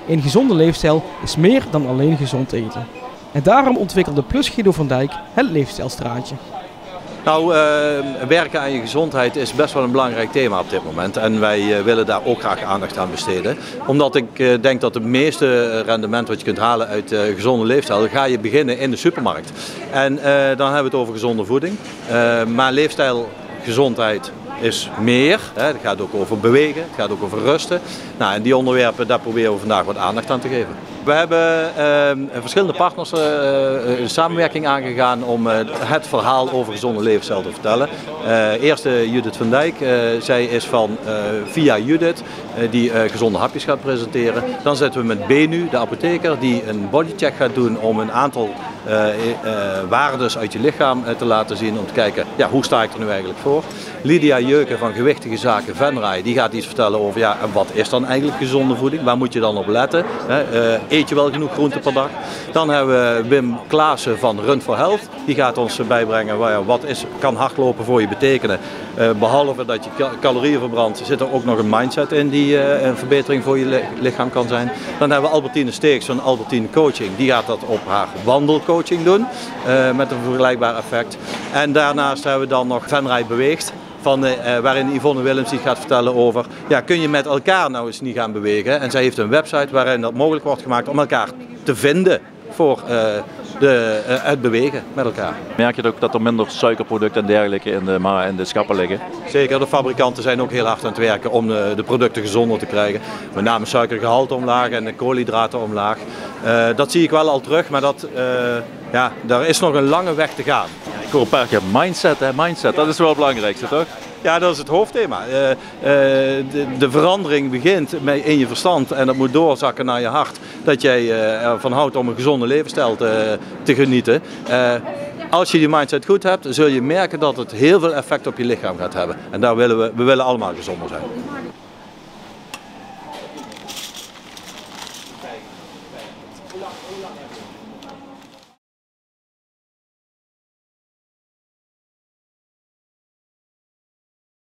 Een gezonde leefstijl is meer dan alleen gezond eten. En daarom ontwikkelde Plus Guido van Dijk het Leefstijlstraatje. Nou, werken aan je gezondheid is best wel een belangrijk thema op dit moment. En wij willen daar ook graag aandacht aan besteden. Omdat ik denk dat het meeste rendement wat je kunt halen uit gezonde leefstijl, ga je beginnen in de supermarkt. En dan hebben we het over gezonde voeding. Maar leefstijl, gezondheid is meer. Het gaat ook over bewegen, het gaat ook over rusten. Nou, en die onderwerpen, daar proberen we vandaag wat aandacht aan te geven. We hebben verschillende partners een samenwerking aangegaan om het verhaal over gezonde levensstijl te vertellen. Eerst Judith van Dijk. Zij is van Via Judith, die gezonde hapjes gaat presenteren. Dan zitten we met Benu, de apotheker, die een bodycheck gaat doen om een aantal waardes uit je lichaam te laten zien. Om te kijken, ja, hoe sta ik er nu eigenlijk voor. Lydia Jeuken van Gewichtige Zaken Venray, die gaat iets vertellen over, ja, wat is dan eigenlijk gezonde voeding? Waar moet je dan op letten? Eet je wel genoeg groente per dag? Dan hebben we Wim Klaassen van Run for Health. Die gaat ons bijbrengen wat kan hardlopen voor je betekenen. Behalve dat je calorieën verbrandt, zit er ook nog een mindset in die een verbetering voor je lichaam kan zijn. Dan hebben we Albertine Steeks van Albertine Coaching. Die gaat dat op haar wandelcoaching doen met een vergelijkbaar effect. En daarnaast hebben we dan nog Venray Beweegt. Waarin Yvonne Willems die gaat vertellen over, ja, kun je met elkaar nou eens niet gaan bewegen. En zij heeft een website waarin dat mogelijk wordt gemaakt om elkaar te vinden voor het bewegen met elkaar. Merk je ook dat er minder suikerproducten en dergelijke in de schappen liggen? Zeker, de fabrikanten zijn ook heel hard aan het werken om de producten gezonder te krijgen. Met name suikergehalte omlaag en de koolhydraten omlaag. Dat zie ik wel al terug, maar daar is nog een lange weg te gaan. Ik hoor een paar keer mindset, hè? Mindset, dat is wel het belangrijkste, toch? Ja, dat is het hoofdthema. De verandering begint in je verstand en dat moet doorzakken naar je hart. Dat jij ervan houdt om een gezonde levensstijl te genieten. Als je die mindset goed hebt, zul je merken dat het heel veel effect op je lichaam gaat hebben. En daar we willen allemaal gezonder zijn. Hoe lang